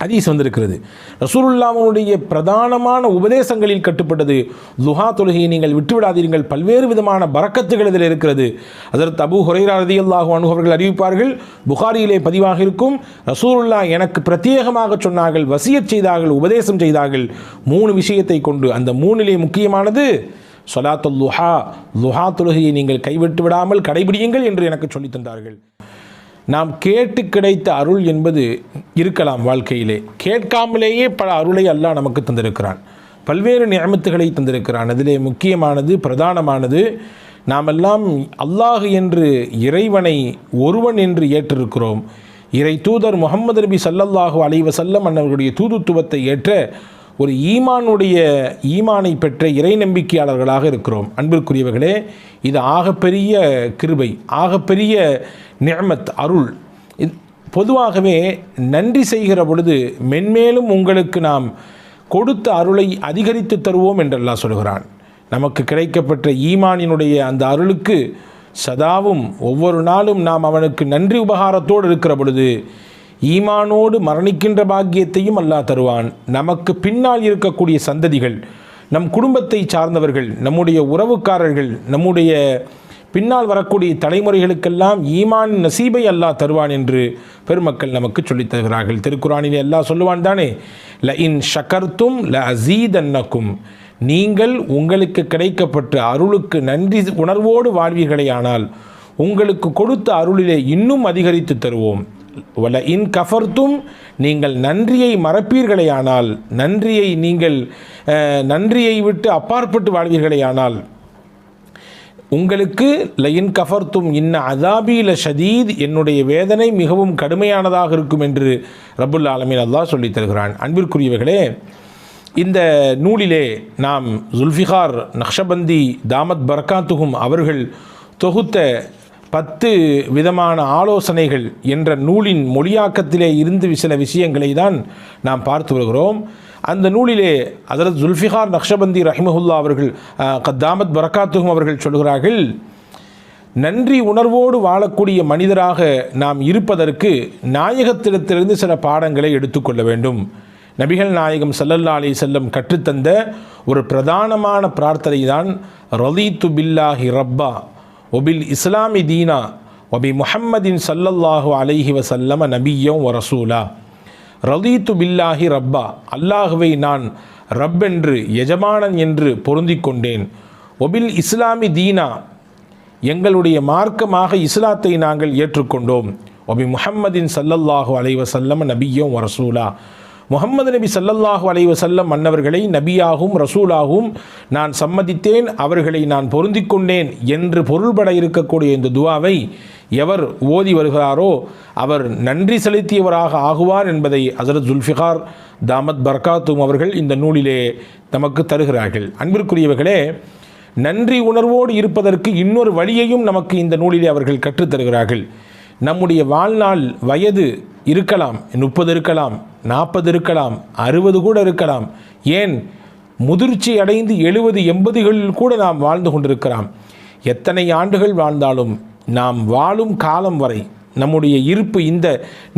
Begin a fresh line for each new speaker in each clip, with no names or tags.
ஹதீஸ் வந்திருக்கிறது. ரசூலுல்லாஹ்வுடைய பிரதானமான உபதேசங்களில் கட்டுப்பட்டது துஹா தொழுகையை நீங்கள் விட்டுவிடாதீர்கள், பல்வேறு விதமான பரக்கத்துகள் இதில் இருக்கிறது. ஹஜ்ரத் அபூ ஹுரைரா ரலியல்லாஹு அன்ஹு அவர்கள் அறிவிப்பார்கள், புகாரியிலே பதிவாக இருக்கும், ரசூலுல்லாஹ் எனக்கு பிரத்யேகமாக சொன்னார்கள், வசியத் செய்தார்கள், உபதேசம் செய்தார்கள் 3 விஷயத்தை கொண்டு. அந்த 3லே முக்கியமானது ஸலாத்துல் லுஹா, லுஹா தொழுகையை நீங்கள் கைவிட்டு விடாமல் கடைபிடியுங்கள் என்று எனக்கு சொல்லித் தந்தார்கள். நாம் கேட்டு கிடைத்த அருள் என்பது இருக்கலாம் வாழ்க்கையிலே, கேட்காமலேயே பல அருளை அல்லாஹ் நமக்கு தந்திருக்கிறான், பல்வேறு நிஅமத்துகளை தந்திருக்கிறான். அதிலே முக்கியமானது பிரதானமானது நாமெல்லாம் அல்லாஹ் என்று இறைவனை ஒருவன் என்று ஏற்றிருக்கிறோம். இறை தூதர் முஹம்மது நபி ஸல்லல்லாஹு அலைஹி வஸல்லம் அவர்களுடைய தூதுத்துவத்தை ஏற்ற ஒரு ஈமானை பெற்ற இறை நம்பிக்கையாளர்களாக இருக்கிறோம். அன்பிற்குரியவர்களே, இது ஆகப்பெரிய கிருபை, ஆகப்பெரிய நிஅமத், அருள். பொதுவாகவே நன்றி செய்கிற பொழுது மென்மேலும் உங்களுக்கு நாம் கொடுத்த அருளை அதிகரித்து தருவோம் என்று அல்லாஹ் சொல்கிறான். நமக்கு கிடைக்கப்பட்ட ஈமானினுடைய அந்த அருளுக்கு சதாவும் ஒவ்வொரு நாளும் நாம் அவனுக்கு நன்றி உபகாரத்தோடு இருக்கிற பொழுது ஈமானோடு மரணிக்கின்ற பாக்கியத்தையும் அல்லாஹ் தருவான். நமக்கு பின்னால் இருக்கக்கூடிய சந்ததிகள், நம் குடும்பத்தை சார்ந்தவர்கள், நம்முடைய உறவுக்காரர்கள், நம்முடைய பின்னால் வரக்கூடிய தலைமுறைகளுக்கெல்லாம் ஈமான் நசீபை அல்லாஹ் தருவான் என்று பெருமக்கள் நமக்கு சொல்லித் தருகிறார்கள். திருக்குரானிலே அல்லாஹ் சொல்லுவான் தானே, ல இன் ஷக்கர்த்தும் ல அஸீதன்னக்கும், நீங்கள் உங்களுக்கு கிடைக்கப்பட்ட அருளுக்கு நன்றி உணர்வோடு வாழ்வீர்களே ஆனால் உங்களுக்கு கொடுத்த அருளிலே இன்னும் அதிகரித்து தருவோம். வல இன் கஃபர்த்தும், நீங்கள் நன்றியை மறப்பீர்களே ஆனால், நன்றியை விட்டு அப்பாற்பட்டு வாழ்வீர்களே ஆனால் உங்களுக்கு லயின் கஃபர்த்தும் இன்ன அதாபி ல ஷதீத், என்னுடைய வேதனை மிகவும் கடுமையானதாக இருக்கும் என்று ரப்புல் ஆலமீன் அல்லாஹ் சொல்லித் தருகிறான். அன்பிற்குரியவர்களே, இந்த நூலிலே நாம் ஜுல்ஃபிகார் நக்ஷபந்தி தாமத் பரக்காத்துஹும் அவர்கள் தொகுத்த 10 விதமான ஆலோசனைகள் என்ற நூலின் மொழியாக்கத்திலே இருந்து சில விஷயங்களை தான் நாம் பார்த்து வருகிறோம். அந்த நூலிலே ஹஜ்ரத் ஜுல்ஃபிகார் நக்ஷபந்தி ரஹிமஹுல்லா அவர்கள் தாமத் பரக்காத்துஹும் அவர்கள் சொல்கிறார்கள், நன்றி உணர்வோடு வாழக்கூடிய மனிதராக நாம் இருப்பதற்கு நாயகத்திடத்திலிருந்து சில பாடங்களை எடுத்துக்கொள்ள வேண்டும். நபிகள் நாயகம் ஸல்லல்லாஹு அலைஹி வஸல்லம் கற்றுத்தந்த ஒரு பிரதானமான பிரார்த்தனை தான் ரதீத்து பில்லாஹி ரப்பா ஒபில் இஸ்லாமி தீனா ஒபி முஹம்மதின் ஸல்லல்லாஹு அலைஹி வஸல்லம் நபிய்யம் வ ரசூலா. ரதீத்து பில்லாஹி ரப்பா, அல்லாஹுவை நான் ரப் என்று எஜமானன் என்று பொருந்தி கொண்டேன். ஒபில் இஸ்லாமி தீனா, எங்களுடைய மார்க்கமாக இஸ்லாத்தை நாங்கள் ஏற்றுக்கொண்டோம். ஒபி முஹம்மதின் ஸல்லல்லாஹு அலைஹி வஸல்லம் நபிய்யம் வ ரசூலா, முஹம்மது நபி ஸல்லல்லாஹு அலைஹி வஸல்லம் மன்னவர்களை நபியாகவும் ரசூலாகவும் நான் சம்மதித்தேன், அவர்களை நான் பொருந்தி கொண்டேன் என்று பொருள்பட இருக்கக்கூடிய இந்த துவாவை எவர் ஓதி வருகிறாரோ அவர் நன்றி செலுத்தியவராக ஆகுவார் என்பதை ஹஜ்ரத் ஜுல்ஃபிகார் தாமத் பரக்காத்தும் அவர்கள் இந்த நூலிலே நமக்கு தருகிறார்கள். அன்பிற்குரியவர்களே, நன்றி உணர்வோடு இருப்பதற்கு இன்னொரு வழியையும் நமக்கு இந்த நூலிலே அவர்கள் கற்றுத்தருகிறார்கள். நம்முடைய வாழ்நாள் வயது இருக்கலாம், 30 இருக்கலாம், 40 இருக்கலாம், 60 கூட இருக்கலாம், ஏன் முதிர்ச்சி அடைந்து 70, 80களில் கூட நாம் வாழ்ந்து கொண்டிருக்கிறோம். எத்தனை ஆண்டுகள் வாழ்ந்தாலும் நாம் வாழும் காலம் வரை நம்முடைய இருப்பு இந்த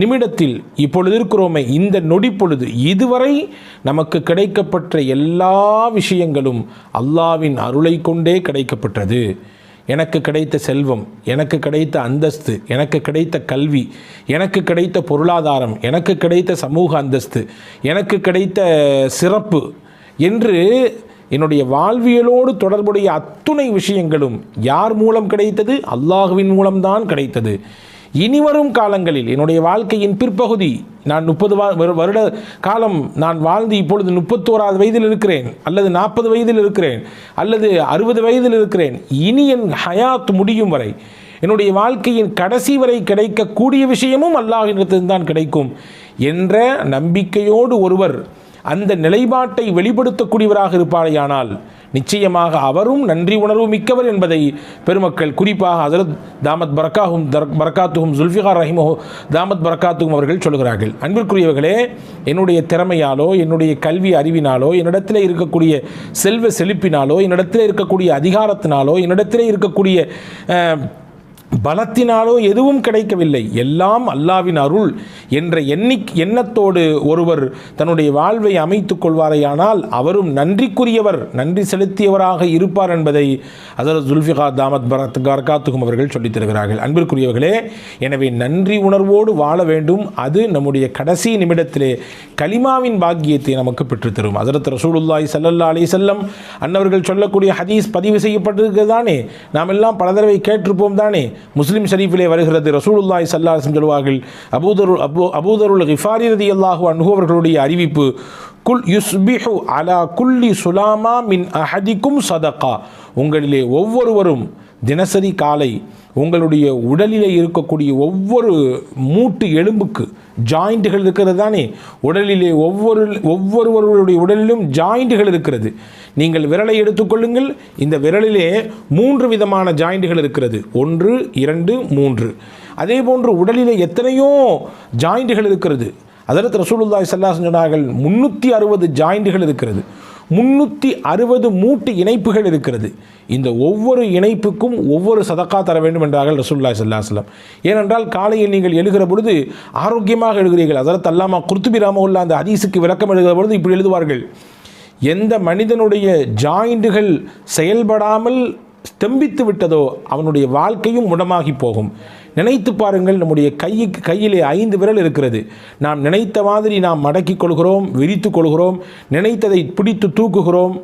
நிமிடத்தில் இப்பொழுது இருக்கிறோமே, இந்த நொடி பொழுது இதுவரை நமக்கு கிடைக்கப்பட்ட எல்லா விஷயங்களும் அல்லாஹ்வின் அருளை கொண்டே கிடைக்கப்பட்டது. எனக்கு கிடைத்த செல்வம், எனக்கு கிடைத்த அந்தஸ்து, எனக்கு கிடைத்த கல்வி, எனக்கு கிடைத்த பொருளாதாரம், எனக்கு கிடைத்த சமூக அந்தஸ்து, எனக்கு கிடைத்த சிறப்பு என்று என்னுடைய வாழ்வியலோடு தொடர்புடைய அத்துணை விஷயங்களும் யார் மூலம் கிடைத்தது? அல்லாஹுவின் மூலம்தான் கிடைத்தது. இனிவரும் காலங்களில் என்னுடைய வாழ்க்கையின் பிற்பகுதி, நான் 30 வருட காலம் நான் வாழ்ந்து இப்பொழுது 31வது வயதில் இருக்கிறேன், அல்லது 40 வயதில் இருக்கிறேன், அல்லது 60 வயதில் இருக்கிறேன். இனி என் ஹயாத் முடியும் வரை, என்னுடைய வாழ்க்கையின் கடைசி வரை கிடைக்கக்கூடிய விஷயமும் அல்லாஹ்விடத்தில் தான் கிடைக்கும் என்ற நம்பிக்கையோடு ஒருவர் அந்த நிலைப்பாட்டை வெளிப்படுத்தக்கூடியவராக இருப்பாரையானால் நிச்சயமாக அவரும் நன்றி உணர்வு மிக்கவர் என்பதை பெருமக்கள், குறிப்பாக ஹஜ்ரத் தாமத் பரக்காத்துஹும் ஜுல்ஃபிகார் தாமத் பரக்காத்துஹும் அவர்கள் சொல்கிறார்கள். அன்பிற்குரியவர்களே, என்னுடைய திறமையாலோ, என்னுடைய கல்வி அறிவினாலோ, என்னிடத்தில் இருக்கக்கூடிய செல்வ செழிப்பினாலோ, என்னிடத்தில் இருக்கக்கூடிய அதிகாரத்தினாலோ, என்னிடத்தில் இருக்கக்கூடிய பலத்தினாலோ எதுவும் கிடைக்கவில்லை, எல்லாம் அல்லாவின் அருள் என்ற எண்ணத்தோடு ஒருவர் தன்னுடைய வாழ்வை அமைத்துக் கொள்வாரையானால் அவரும் நன்றிக்குரியவர், நன்றி செலுத்தியவராக இருப்பார் என்பதை ஹஸரத் ஜுல்ஃபிகார் தாமத் பரகாத்துஹும் அவர்கள் சொல்லித் தருகிறார்கள். அன்பிற்குரியவர்களே, எனவே நன்றி உணர்வோடு வாழ வேண்டும். அது நம்முடைய கடைசி நிமிடத்திலே கலிமாவின் பாக்கியத்தை நமக்கு பெற்றுத்தரும். ஹஸரத் ரசூலுல்லாஹி ஸல்லல்லாஹு அலைஹி வஸல்லம் அன்னவர்கள் சொல்லக்கூடிய ஹதீஸ் பதிவு செய்யப்பட்டிருக்கிறது தானே, நாம் எல்லாம் பல தடவை கேட்டிருப்போம் தானே. முஸ்லிம் ஷரீஃபிலே வருகிறது, ரசூலுல்லாஹி ஸல்லல்லாஹு அலைஹி வஸல்லம் சொல்வார்கள், அபூதருல் கிஃபாரி ரலியல்லாஹு அன்ஹு அவர்களுடைய அறிவிப்பு, குல் யுஸ்பிஹு அலா குல்லி சுலாமா மின் அஹதிக்கும் சதகா. உங்களிலே ஒவ்வொருவரும் தினசரி காலை உங்களுடைய உடலிலே இருக்கக்கூடிய ஒவ்வொரு மூட்டு எலும்புக்கு ஜாயிண்ட்டுகள் இருக்கிறது தானே, உடலிலே ஒவ்வொருவருடைய உடலிலும் ஜாயிண்ட்டுகள் இருக்கிறது. நீங்கள் விரலை எடுத்துக்கொள்ளுங்கள், இந்த விரலிலே 3 விதமான ஜாயிண்ட்டுகள் இருக்கிறது, 1 2 3. அதே போன்று உடலிலே எத்தனையோ ஜாயிண்ட்டுகள் இருக்கிறது. ஹஸரத் ரசூலுல்லாஹி ஸல்லல்லாஹு அலைஹி வஸல்லம் சொன்னார்கள் 360 ஜாயிண்ட்டுகள் இருக்கிறது, 360 மூட்டு இணைப்புகள் இருக்கிறது. இந்த ஒவ்வொரு இணைப்புக்கும் ஒவ்வொரு சதக்கா தர வேண்டும் என்றார்கள் ரசூலுல்லாஹி ஸல்லல்லாஹு அலைஹி வஸல்லம். ஏனென்றால் காலையில் நீங்கள் எழுகிற பொழுது ஆரோக்கியமாக எழுகிறீர்கள். ஹஸரத் அல்லாமா குர்துபி ரஹ்மத்துல்லாஹி அந்த ஹதீஸுக்கு விளக்கம் எழுதுகிற பொழுது இப்படி எழுதுவார்கள், எந்த மனிதனுடைய ஜாயிண்டுகள் செயல்படாமல் ஸ்தம்பித்து விட்டதோ அவனுடைய வாழ்க்கையும் முடமாகி போகும். நினைத்து பாருங்கள், நம்முடைய கையிலே 5 விரல் இருக்கிறது. நாம் நினைத்த மாதிரி நாம் மடக்கிக் கொள்கிறோம், விரித்து கொள்கிறோம், நினைத்ததை பிடித்து தூக்குகிறோம்,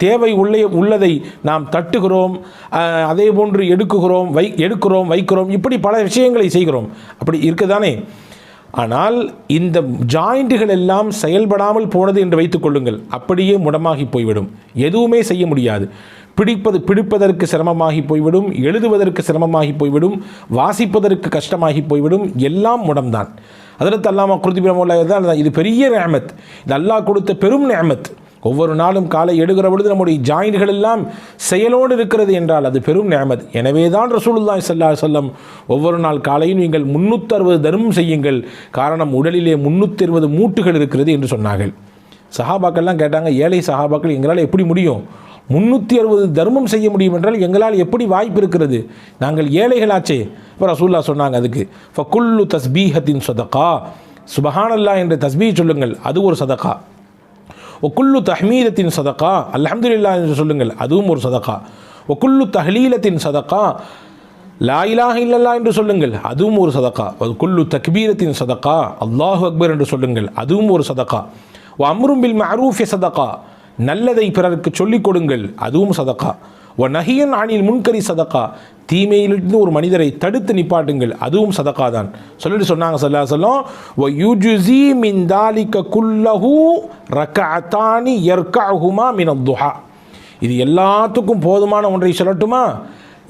தேவை உள்ளதை நாம் தட்டுகிறோம், அதே போன்று எடுக்கிறோம் வைக்கிறோம், இப்படி பல விஷயங்களை செய்கிறோம். அப்படி இருக்குதானே. ஆனால் இந்த ஜாயிண்ட்டுகள் எல்லாம் செயல்படாமல் போனது என்று வைத்துக் கொள்ளுங்கள், அப்படியே முடமாகி போய்விடும், எதுவுமே செய்ய முடியாது. பிடிப்பதற்கு சிரமமாகி போய்விடும், எழுதுவதற்கு சிரமமாகி போய்விடும், வாசிப்பதற்கு கஷ்டமாகி போய்விடும், எல்லாம் முடம்தான். ஹஸரத் அல்லாமா குர்துபி ரஹ்மத்துல்லாஹி தான், இது பெரிய நிஅமத், இது அல்லாஹ் கொடுத்த பெரும் நிஅமத். ஒவ்வொரு நாளும் காலை எடுக்கிற பொழுது நம்முடைய ஜாயின்கள் எல்லாம் செயலோடு இருக்கிறது என்றால் அது பெரும் நிஅமத். எனவே தான் ரசூலுல்லாஹி ஸல்லல்லாஹு அலைஹி வஸல்லம் ஒவ்வொரு நாள் காலையும் நீங்கள் 360 தர்மம் செய்யுங்கள், காரணம் உடலிலே 360 மூட்டுகள் இருக்கிறது என்று சொன்னார்கள். சஹாபாக்கள்லாம் கேட்டாங்க, ஏழை சஹாபாக்கள் எங்களால் எப்படி முடியும், 360 தர்மம் செய்ய முடியும் என்றால் எங்களால் எப்படி வாய்ப்பு இருக்கிறது, நாங்கள் ஏழைகளாச்சே. இப்போ ரசூலுல்லாஹ் சொன்னாங்க, அதுக்கு ஃபகுல்லு தஸ்பீஹத்தின் சதகா, சுபஹானல்லாஹ் என்ற தஸ்பீஹ் சொல்லுங்கள், அது ஒரு சதகா. ஒக்குல்லு தஹ்மீதத்தின் சதகா, அல்ஹம்துலில்லாஹ் என்று சொல்லுங்கள், அதுவும் ஒரு சதகா. ஒக்குல்லு தஹ்லீலத்தின் சதகா, லா இலாஹ இல்லல்லாஹ் என்று சொல்லுங்கள், அதுவும் ஒரு சதகா. ஒக்குல்லு தக்பீரத்தின் சதகா, அல்லாஹு அக்பர் என்று சொல்லுங்கள், அதுவும் ஒரு சதகா. அம்ரும் பில் மஅரூஃப் சதகா, நல்லதை பிறருக்கு சொல்லிக் கொடுங்கள், அதுவும் சதகா. நஹியன் அனில் முன்கரி சதகா, தீமையிலிருந்து ஒரு மனிதரை தடுத்து நிப்பாட்டுங்கள், அதுவும் சதகா தான். சொல்லிட்டு சொன்னாங்க ஸல்லல்லாஹு அலைஹி வஸல்லம், வ யுஜ்ஸி மின் தாலிக குல்லஹு ரக்அத்தானி யர்கஉஹுமா மின் அத்-துஹா. இது எல்லாத்துக்கும் போதுமான ஒன்றை சொல்லட்டுமா,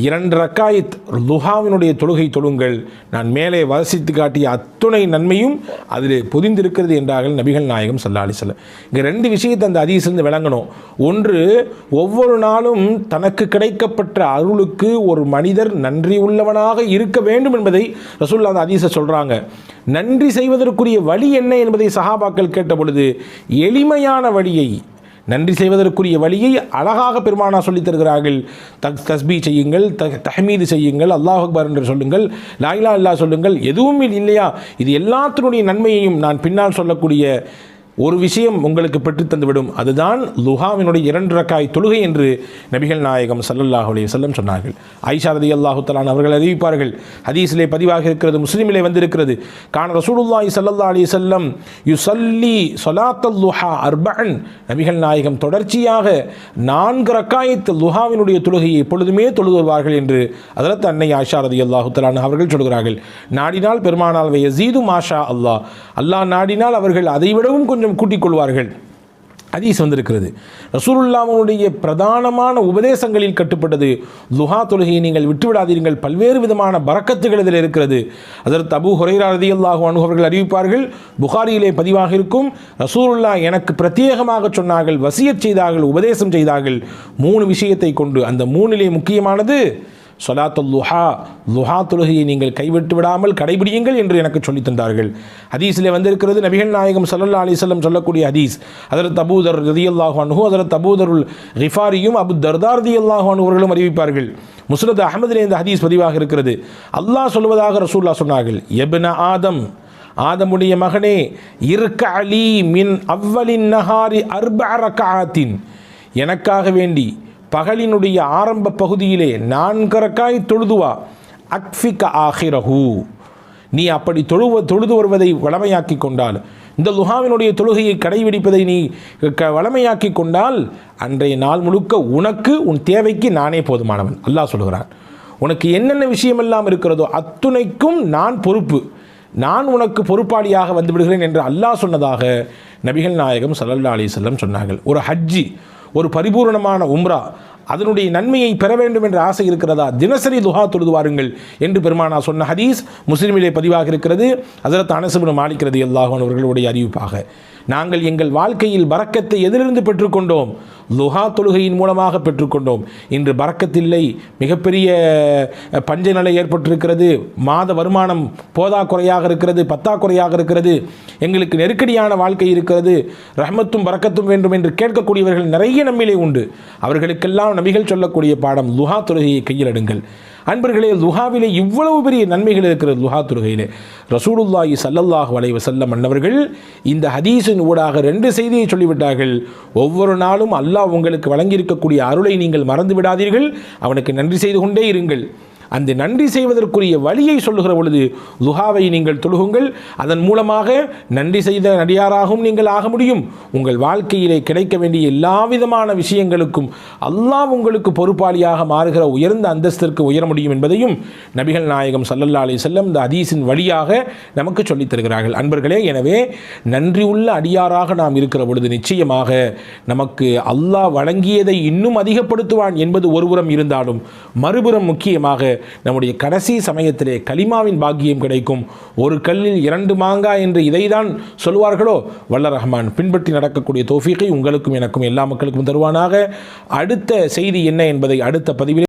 2 ரக்காயத் துஹாவினுடைய தொழுகை தொழுங்கள், நான் மேலே வசித்து காட்டிய அத்துணை நன்மையும் அதில் பொதிந்திருக்கிறது என்றார்கள் நபிகள் நாயகம் ஸல்லல்லாஹு அலைஹி வஸல்லம். இங்கே 2 விஷயத்தை அந்த ஹதீஸிலிருந்து விளங்கணும். ஒன்று, ஒவ்வொரு நாளும் தனக்கு கிடைக்கப்பட்ட அருளுக்கு ஒரு மனிதர் நன்றி உள்ளவனாக இருக்க வேண்டும் என்பதை ரசூலுல்லாஹ் அந்த ஹதீஸை சொல்கிறாங்க. நன்றி செய்வதற்குரிய வழி என்ன என்பதை சஹாபாக்கள் கேட்ட பொழுது எளிமையான வழியை, நன்றி செய்வதற்குரிய வழியை அழகாக பெருமானா சொல்லித் தருகிறார்கள். தஸ்பீ செய்யுங்கள், தஹ்மீது செய்யுங்கள், அல்லாஹ் அக்பர் என்று சொல்லுங்கள், லா இலாஹ இல்லல்லாஹ் சொல்லுங்கள், எதுவும் இல்லையா, இது எல்லாத்தினுடைய நன்மையையும் நான் பின்னால் சொல்லக்கூடிய ஒரு விஷயம் உங்களுக்கு பெற்றுத்தந்துவிடும். அதுதான் லுஹாவினுடைய 2 ரக்காய் தொழுகை என்று நபிகள் நாயகம் ஸல்லல்லாஹு அலைஹி வஸல்லம் சொன்னார்கள். ஆயிஷா ரலியல்லாஹு தஆலா அவர்கள் அறிவிப்பார்கள், ஹதீஸிலே பதிவாக இருக்கிறது, முஸ்லிமிலே வந்திருக்கிறது, கான ரசூலுல்லாஹி ஸல்லல்லாஹு அலைஹி வஸல்லம் யுஸல்லி ஸலாத்தல் லுஹா அர்பஅன், நபிகள் நாயகம் தொடர்ச்சியாக 4 ரக்காயத் லுஹாவினுடைய தொழுகையை எப்பொழுதுமே தொழுது வருவார்கள் என்று ஹஜ்ரத் அன்னை ஆயிஷா ரலியல்லாஹு தஆலா அவர்கள் சொல்கிறார்கள். நாடினால் பெருமானால் யஸீது மாஷா அல்லாஹ், அல்லாஹ் நாடினால் அவர்கள் அதைவிடவும் கொஞ்சம் கூட்டிக் கொள்வார்கள். ஹதீஸ் வந்திருக்கிறது. ரசூலுல்லாஹ்வுடைய பிரதானமான உபதேசங்களில் கட்டுப்பட்டது லுஹா தொழுகையை நீங்கள் விட்டுவிடாதீர்கள், பல்வேறு விதமான பரக்கத்துகள் இதில் இருக்கிறது. ஹஜ்ரத் அபூ ஹுரைரா ரலியல்லாஹு அன்ஹு அவர்கள் அறிவிப்பார்கள், புகாரியிலே பதிவாக இருக்கும், ரசூலுல்லாஹ் எனக்கு பிரத்யேகமாக சொன்னார்கள், வசியத் செய்தார்கள், உபதேசம் செய்தார்கள் 3 விஷயத்தை கொண்டு. அந்த 3லே முக்கியமானது சொலாத்துல் லுஹா, லுஹா தொழுகையை நீங்கள் கைவிட்டு விடாமல் கடைபிடியுங்கள் என்று எனக்கு சொல்லித் தந்தார்கள். ஹதீஸில் வந்திருக்கிறது, நபிகள் நாயகம் ஸல்லல்லாஹு அலைஹி வஸல்லம் சொல்லக்கூடிய ஹதீஸ். ஹஜ்ரத் அபூதர் ரலியல்லாஹு அன்ஹு, ஹஜ்ரத் அபூதருல் கிஃபாரியும் அபு தர்தா ரலியல்லாஹு அன்ஹு அவர்களும் அறிவிப்பார்கள். முஸ்னத் அஹ்மதிலே இந்த ஹதீஸ் பதிவாக இருக்கிறது. அல்லாஹ் சொல்வதாக ரசூலுல்லாஹ் சொன்னார்கள், இப்ன ஆதம், ஆதமுடைய மகனே, இர்க அலி மின் அவ்வலின் நஹாரி அர்பஅ ரக்அத்தின், எனக்காக வேண்டி பகலினுடைய ஆரம்ப பகுதியிலே 4 ரக்காய் தொழுதுவா, அக்ஃபிக ஆஹிரஹு, நீ அப்படி தொழுது வருவதை வளமையாக்கி கொண்டால், இந்த லுஹாவினுடைய தொழுகையை கடைபிடிப்பதை நீ வளமையாக்கி கொண்டால், அன்றைய நாள் முழுக்க உனக்கு உன் தேவைக்கு நானே போதுமானவன். அல்லாஹ் சொல்கிறான், உனக்கு என்னென்ன விஷயமெல்லாம் இருக்கிறதோ அத்துணைக்கும் நான் பொறுப்பு, நான் உனக்கு பொறுப்பாளியாக வந்து விடுகிறேன் என்று அல்லாஹ் சொன்னதாக நபிகள் நாயகம் ஸல்லல்லாஹு அலைஹி வஸல்லம் சொன்னார்கள். ஒரு ஹஜ்ஜி, ஒரு பரிபூர்ணமான உம்ரா, அதனுடைய நன்மையை பெற வேண்டும் என்ற ஆசை இருக்கிறதா, தினசரி துஹா தொழுது வாருங்கள் என்று பெருமானா சொன்ன ஹதீஸ் முஸ்லிமிலே பதிவாக இருக்கிறது. ஹஜ்ரத் அனஸ் இப்னு மாலிக் ரலியல்லாஹு அன்ஹு அவர்களுடைய அறிவிப்பாக, நாங்கள் எங்கள் வாழ்க்கையில் பரக்கத்தை எதிலிருந்து பெற்றுக்கொண்டோம்? லுஹா தொழுகையின் மூலமாக பெற்றுக்கொண்டோம். இன்று பரக்கத்தில்லை, மிகப்பெரிய பஞ்ச நிலை ஏற்பட்டிருக்கிறது, மாத வருமானம் போதாக்குறையாக இருக்கிறது, பத்தாக்குறையாக இருக்கிறது, எங்களுக்கு நெருக்கடியான வாழ்க்கை இருக்கிறது, ரஹ்மத்தும் பரக்கத்தும் வேண்டும் என்று கேட்கக்கூடியவர்கள் நிறைய நம்மிலே உண்டு. அவர்களுக்கெல்லாம் நபிகள் சொல்லக்கூடிய பாடம், லுஹா தொழுகையை கையில் எடுங்கள். அன்பர்களே, லுஹாவிலே இவ்வளவு பெரிய நன்மைகள் இருக்கிறது. லுஹா தொழுகையிலே ரசூலுல்லாஹி ஸல்லல்லாஹு அலைஹி வஸல்லம் அன்னவர்கள் இந்த ஹதீஸின் ஊடாக 2 செய்தியை சொல்லிவிட்டார்கள். ஒவ்வொரு நாளும் அல்லாஹ் உங்களுக்கு வழங்கியிருக்கக்கூடிய அருளை நீங்கள் மறந்து விடாதீர்கள், அவனுக்கு நன்றி செய்து கொண்டே இருங்கள். அந்த நன்றி செய்வதற்குரிய வழியை சொல்லுகிற பொழுது லுஹாவை நீங்கள் தொழுகுங்கள். அதன் மூலமாக நன்றி செய்த நடிகாராகவும் நீங்கள் ஆக முடியும். உங்கள் வாழ்க்கையிலே கிடைக்க வேண்டிய எல்லா விதமான விஷயங்களுக்கும் அல்லாஹ் உங்களுக்கு பொறுப்பாளியாக மாறுகிற உயர்ந்த அந்தஸ்திற்கு உயர முடியும் என்பதையும் நபிகள் நாயகம் ஸல்லல்லாஹு அலைஹி வஸல்லம் இந்த ஹதீஸின் வழியாக நமக்கு சொல்லித் தருகிறார்கள். அன்பர்களே, எனவே நன்றி உள்ள அடியாராக நாம் இருக்கிற பொழுது நிச்சயமாக நமக்கு அல்லாஹ் வழங்கியதை இன்னும் அதிகப்படுத்துவான் என்பது ஒருபுறம் இருந்தாலும், மறுபுறம் முக்கியமாக நம்முடைய கடைசி சமயத்திலே கலிமாவின் பாக்கியம் கிடைக்கும். ஒரு கல்லில் 2 மாங்காய் என்று இதைதான் சொல்வார்களோ, வல்ல ரஹ்மான் பின்பற்றி நடக்கக்கூடிய தௌஃபீகை உங்களுக்கும் எனக்கும் எல்லா மக்களுக்கும் தருவானாக. அடுத்த செய்தி என்ன என்பதை அடுத்த பதிவில்